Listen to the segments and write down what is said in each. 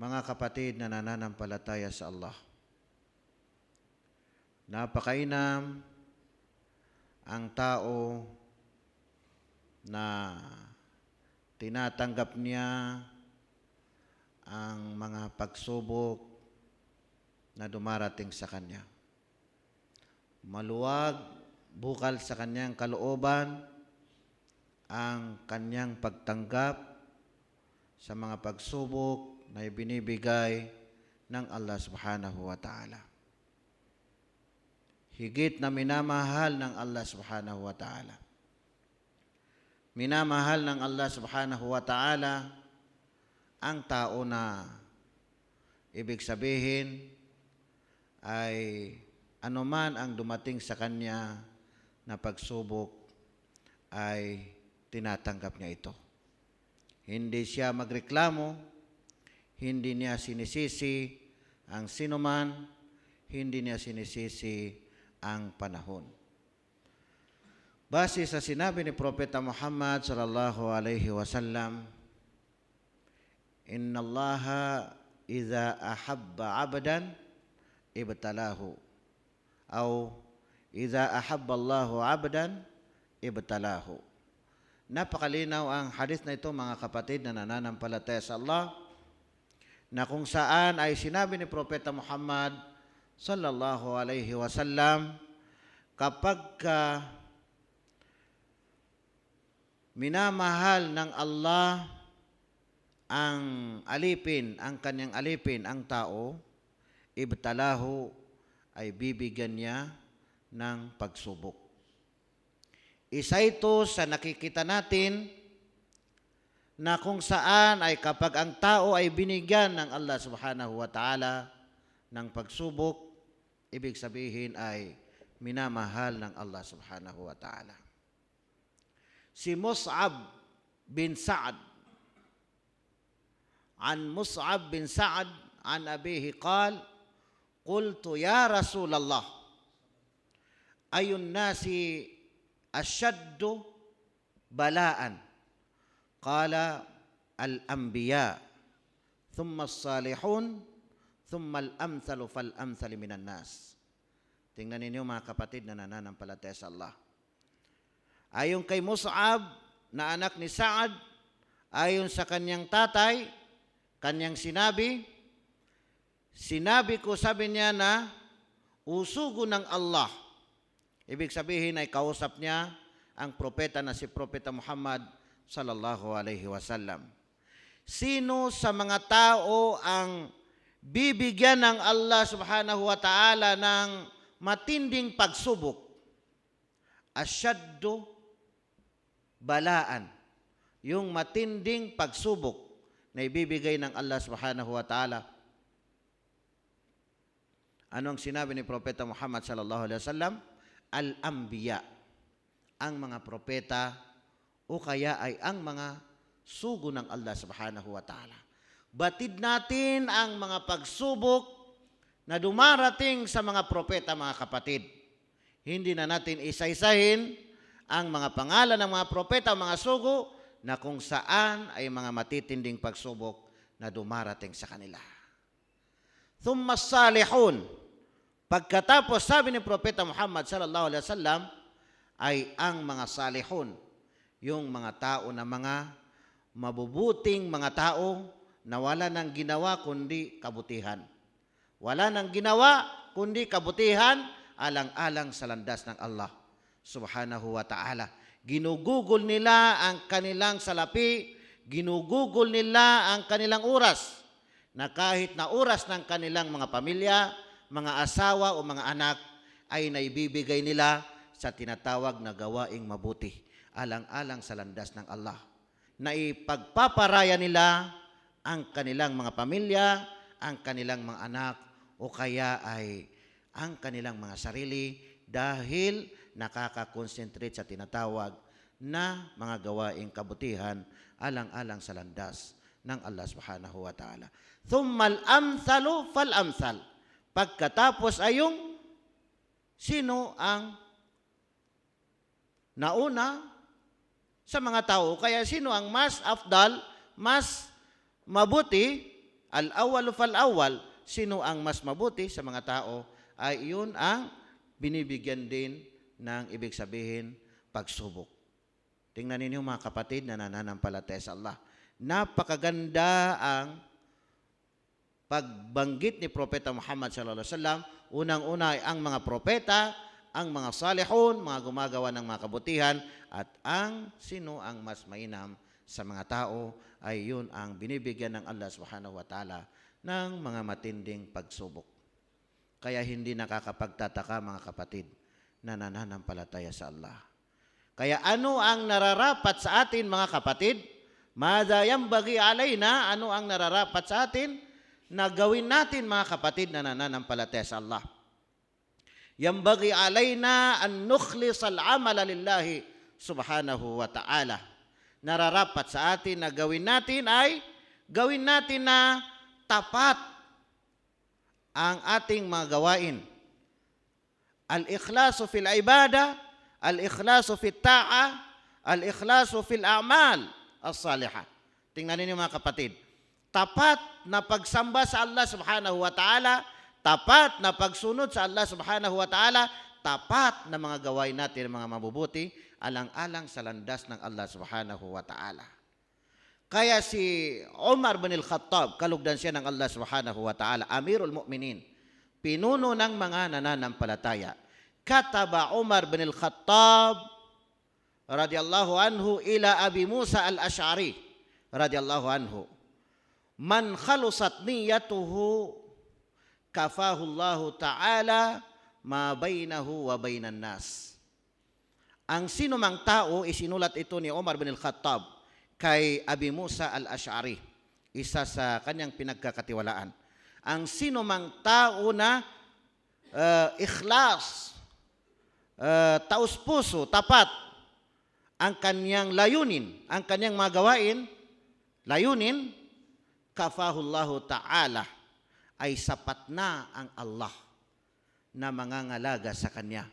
Mga kapatid na nananampalataya sa Allah, napakainam ang tao na tinatanggap niya ang mga pagsubok na dumarating sa kanya. Maluwag, bukal sa kanyang kalooban ang kanyang pagtanggap sa mga pagsubok na ibinibigay ng Allah subhanahu wa ta'ala. Higit na minamahal ng Allah subhanahu wa ta'ala. Minamahal ng Allah subhanahu wa ta'ala ang tao na ibig sabihin ay anuman ang dumating sa kanya na pagsubok ay tinatanggap niya ito. Hindi siya magreklamo, hindi niya sinisisi ang sinuman, hindi niya sinisisi ang panahon. Base sa sinabi ni Propeta Muhammad sallallahu alaihi wasallam, "Inna Allaha idza ahabba 'abdan ibtalahu." Aw idza ahabba Allahu 'abdan ibtalahu. Napakalinaw ang hadith na ito, mga kapatid na nananampalataya sa Allah, na kung saan ay sinabi ni Propeta Muhammad sallallahu alaihi wasallam, kapag minamahal ng Allah ang alipin, ang kanyang alipin, ang tao, ibtalahu, ay bibigyan niya ng pagsubok. Isa ito sa nakikita natin na kung saan ay kapag ang tao ay binigyan ng Allah subhanahu wa ta'ala ng pagsubok, ibig sabihin ay minamahal ng Allah subhanahu wa ta'ala. Si Mus'ab bin Sa'ad, an Mus'ab bin Sa'ad an abihi qal, qultu ya Rasulallah, ayun nasi asyaddu balaan? Qala al-anbiya, thumma as-salihun, thumma al-amthalu fal-amthali minan nas. Tingnan ninyo, mga kapatid na nananampalataya sa Allah. Ayon kay Mus'ab na anak ni Sa'ad, ayon sa kanyang tatay, kanyang sinabi ko, sabi niya, na usugo ng Allah. Ibig sabihin ay kausap niya ang propeta na si Propeta Muhammad sallallahu alaihi wasallam. Sino sa mga tao ang bibigyan ng Allah subhanahu wa ta'ala ng matinding pagsubok? Asyaddu balaan. Yung matinding pagsubok na ibibigay ng Allah subhanahu wa ta'ala. Ano ang sinabi ni Propeta Muhammad sallallahu alaihi wasallam? Al-anbiya, ang mga propeta, o kaya ay ang mga sugo ng Allah subhanahu wa ta'ala. Batid natin ang mga pagsubok na dumarating sa mga propeta, mga kapatid. Hindi na natin isa-isahin ang mga pangalan ng mga propeta, mga sugo, na kung saan ay mga matitinding pagsubok na dumarating sa kanila. Thumma salihun, pagkatapos, sabi ni Propeta Muhammad sallallahu alaihi wasallam, ay ang mga salihun, yung mga tao na mga mabubuting mga tao na wala nang ginawa kundi kabutihan. Wala nang ginawa kundi kabutihan, alang-alang sa landas ng Allah subhanahu wa ta'ala. Ginugugol nila ang kanilang salapi, ginugugol nila ang kanilang oras, na kahit na oras ng kanilang mga pamilya, mga asawa o mga anak, ay naibibigay nila sa tinatawag na gawaing mabuti, alang-alang sa landas ng Allah. Na ipagpaparaya nila ang kanilang mga pamilya, ang kanilang mga anak, o kaya ay ang kanilang mga sarili, dahil nakaka-concentrate sa tinatawag na mga gawaing kabutihan, alang-alang sa landas ng Allah subhanahu wa ta'ala. Thummal amthalu fal amthal. Pagkatapos ay yung sino ang nauna sa mga tao. Kaya sino ang mas afdal, mas mabuti, Al-awwal fal-awwal, sino ang mas mabuti sa mga tao, ay yun ang binibigyan din ng ibig sabihin pagsubok. Tingnan ninyo mga kapatid na nananampalataya sa Allah. Napakaganda ang pagbanggit ni Propeta Muhammad sallallahu alaihi wasallam. Unang-una ay ang mga propeta, ang mga salihun, mga gumagawa ng mga kabutihan, at ang sino ang mas mainam sa mga tao ay yun ang binibigyan ng Allah subhanahu wa ta'ala ng mga matinding pagsubok. Kaya hindi nakakapagtataka mga kapatid na nananampalataya sa Allah. Kaya ano ang nararapat sa atin mga kapatid? Madha yanbaghi alayna, ano ang nararapat sa atin na gawin natin mga kapatid na nananampalataya sa Allah? Yanbaghi alayna an nukhlis al-amala lillahi subhanahu wa ta'ala. Nararapat sa atin na gawin natin ay gawin natin na tapat ang ating mga gawain. Al-ikhlasu fil ibada, al-ikhlasu fit ta'a, al-ikhlasu fil a'mal as-salihah. Tingnan niyo mga kapatid. Tapat na pagsamba sa Allah subhanahu wa ta'ala, tapat na pagsunod sa Allah subhanahu wa ta'ala, tapat na mga gawain natin, mga mabubuti, alang-alang sa landas ng Allah subhanahu wa ta'ala. Kaya si Umar bin al-Khattab, kalugdan siya ng Allah subhanahu wa ta'ala, Amirul Mu'minin, pinuno ng mga nananampalataya. Kataba Umar bin al-Khattab radiyallahu anhu ila Abi Musa al-Ash'ari radiyallahu anhu, man khalusat niyatuhu kafahu Allah ta'ala ma bainahu wa bainan nas. Ang sino mang tao, isinulat ito ni Umar bin al-Khattab kay Abi Musa al-Ash'ari, isa sa kanyang pinagkakatiwalaan. Ang sino mang tao na ikhlas, taos puso, tapat ang kanyang layunin, ang kanyang mga gawain, layunin, kafahullahu ta'ala, ay sapat na ang Allah na mangangalaga sa kanya.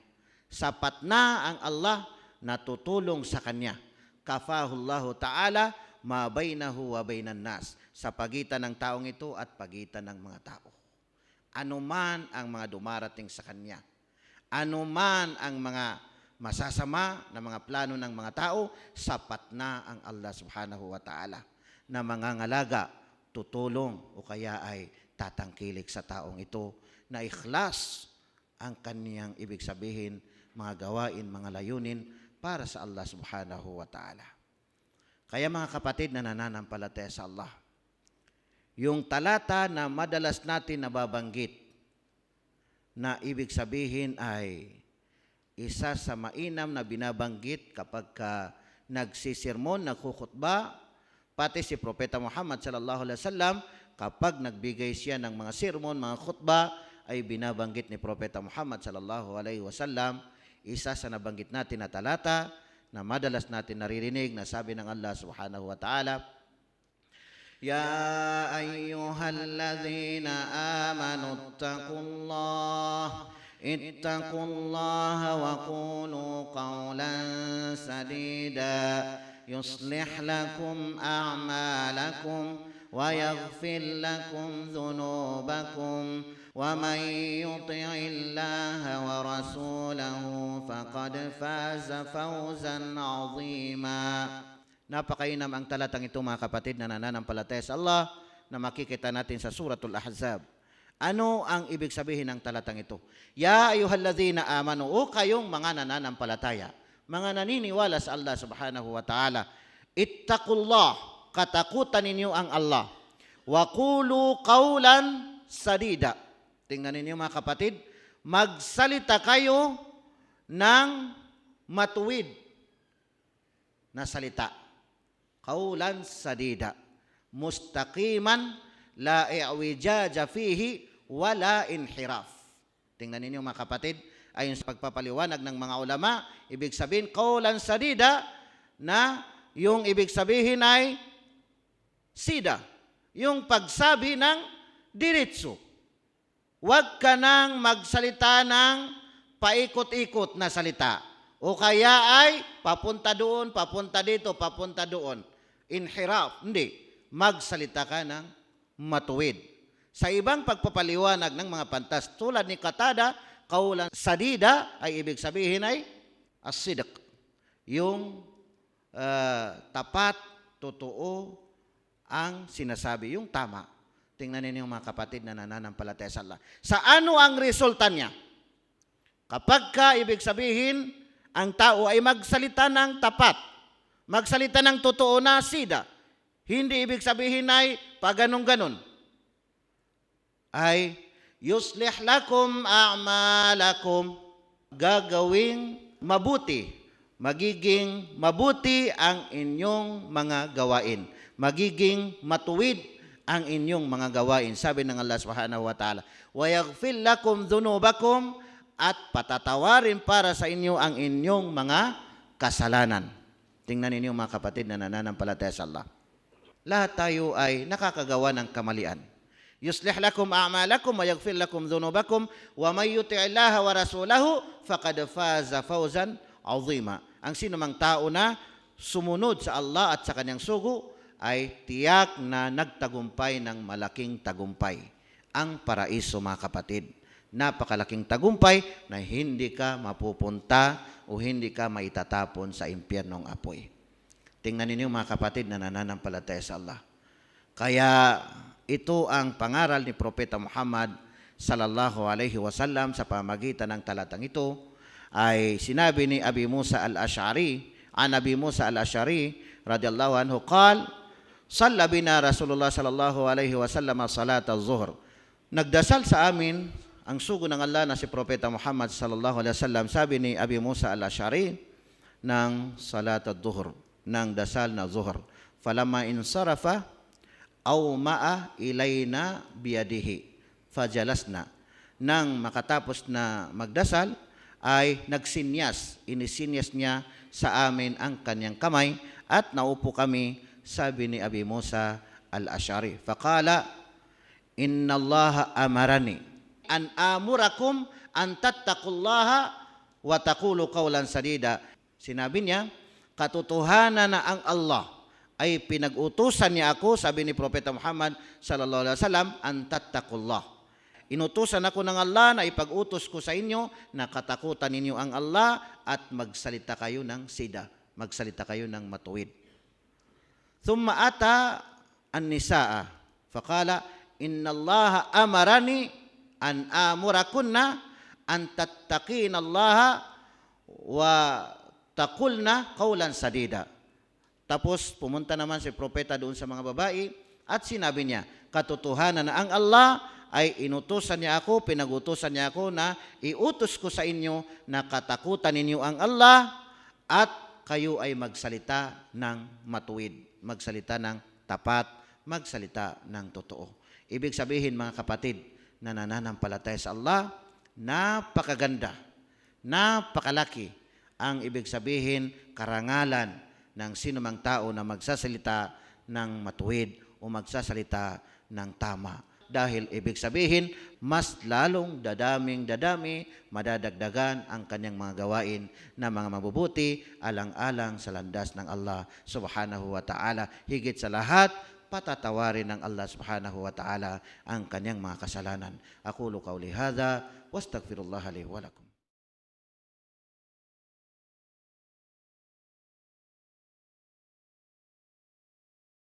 Sapat na ang Allah na tutulong sa kanya. Kafahullahu ta'ala ma bainahu wa bainan nas, sa pagitan ng taong ito at pagitan ng mga tao. Anuman ang mga dumarating sa kanya, anuman ang mga masasama na mga plano ng mga tao, sapat na ang Allah subhanahu wa ta'ala na mangangalaga, tutulong o kaya ay tatangkilik sa taong ito na ikhlas ang kaniyang ibig sabihin, mga gawain, mga layunin para sa Allah subhanahu wa ta'ala. Kaya mga kapatid na nananampalataya sa Allah, yung talata na madalas natin nababanggit na ibig sabihin ay isa sa mainam na binabanggit kapag nagsisirmon, nagkukhutba, pati si Propeta Muhammad sallallahu alaihi wasallam kapag nagbigay siya ng mga sermon, mga khutba, ay binabanggit ni Propeta Muhammad sallallahu alaihi wasallam, isa sa nabanggit natin na talata na madalas natin naririnig na sabi ng Allah subhanahu wa ta'ala, Ya ayyuhallazina amanu ittaqullaha wa qulu qawlan sadida yuslih lakum a'malakum wa yaghfir lakum dhunubakum wa man yuti'illaha wa rasulahu faqad faza fawzan 'azima. Napakainam ang talatang ito mga kapatid na nananampalataya sa Allah na makikita natin sa Suratul Ahzab. Ano ang ibig sabihin ng talatang ito? Ya ayyuhallazina amanu, o kayong mga nananampalataya, mga naniniwala sa Allah subhanahu wa ta'ala, ittaqullah, katakutan ninyo ang Allah, wa qulu qawlan sadida. Tingnan ninyo mga kapatid, magsalita kayo ng matuwid na salita. Qawlan sadida, mustaqiman, la i'wijaja fihi, wala inhiraf. Tingnan ninyo mga kapatid, ayon sa pagpapaliwanag ng mga ulama, ibig sabihin, qawlan sadida, na yung ibig sabihin ay sida, yung pagsabi ng diretso. Huwag ka nang magsalita ng paikot-ikot na salita. O kaya ay papunta doon, papunta dito, papunta doon. Inhiraf, hindi. Magsalita ka ng matuwid. Sa ibang pagpapaliwanag ng mga pantas, tulad ni Qatada, kaulan sadida ay ibig sabihin ay as-sidq. Yung tapat, totoo ang sinasabi, yung tama. Tingnan ninyo mga kapatid na nananampalataya sa Allah. Sa ano ang resulta niya? Kapag ka, ibig sabihin, ang tao ay magsalita ng tapat, magsalita ng totoo na sida. Hindi ibig sabihin ay paganong-ganon. Ay, yuslih lakum a'malakum, gagawing mabuti, magiging mabuti ang inyong mga gawain. Magiging matuwid ang inyong mga gawain. Sabi ng Allah subhanahu wa ta'ala, وَيَغْفِرْ لَكُمْ ذُنُوبَكُمْ, at patatawarin para sa inyo ang inyong mga kasalanan. Tingnan ninyo mga kapatid na nananampalataya sa Allah. Lahat tayo ay nakakagawa ng kamalian. يُصْلِحْ لَكُمْ أَعْمَالَكُمْ وَيَغْفِرْ لَكُمْ ذُنُوبَكُمْ وَمَنْ يُطِعِ اللَّهَ وَرَسُولَهُ فَقَدْ فَازَ فَوْزًا عَظِيمًا. Ang sinumang tao na sumunod sa Allah at sa kanyang sugo ay tiyak na nagtagumpay ng malaking tagumpay. Ang paraiso mga kapatid. Napakalaking tagumpay na hindi ka mapupunta o hindi ka maitatapon sa impyernong apoy. Tingnan ninyo mga kapatid na nananampalataya sa Allah. Kaya ito ang pangaral ni Propeta Muhammad sallallahu alaihi wasallam sa pamagitan ng talatang ito ay sinabi ni Abi Musa al-Ash'ari, an Abi Musa al-Ash'ari radhiyallahu anhu qala salla bina Rasulullah sallallahu alaihi wasallam salat az-zuhr. Nagdasal sa amin ang sugo ng Allah na si Propeta Muhammad sallallahu alaihi wasallam, sabi ni Abi Musa al-Ash'ari, ng salat az-zuhr, ng dasal na zuhr. Falamma insarafa aw ma'a ilayna biyadihi fajalasna. Nang makatapos na magdasal ay inisinyas niya sa amin ang kanyang kamay at naupo kami. Sabi ni Abi Musa al-Ash'ari, faqala inna Allah amarani an amurakum an tattaqullaha wa taqulu qawlan sadida. Sinabi niya, katotohanan na ang Allah ay pinag-utusan niya ako, sabi ni Propeta Muhammad sallallahu alaihi wasallam, an tattaqullah. Inutusan ako ng Allah na ipag-utos ko sa inyo na katakutan ninyo ang Allah at magsalita kayo ng sida, magsalita kayo ng matuwid. Thumma ata an-nisaa faqala inna Allah amarani an amurakunna an tattaqina Allah wa taqulna qawlan sadida. Tapos pumunta naman si propeta doon sa mga babae at sinabi niya, katotohanan na ang Allah ay inutusan niya ako, pinag-utusan niya ako na iutos ko sa inyo na katakutan ninyo ang Allah at kayo ay magsalita ng matuwid, magsalita ng tapat, magsalita ng totoo. Ibig sabihin mga kapatid na nananampalataya sa Allah, napakaganda, napakalaki ang ibig sabihin, karangalan ng sinumang tao na magsasalita ng matuwid o magsasalita ng tama. Dahil ibig sabihin, mas lalong dadami, madadagdagan ang kanyang mga gawain na mga mabubuti, alang-alang sa landas ng Allah subhanahu wa ta'ala. Higit sa lahat, patatawarin ng Allah subhanahu wa ta'ala ang kanyang mga kasalanan. Aqulu qawli hadha, wastaghfirullah li wa lakum.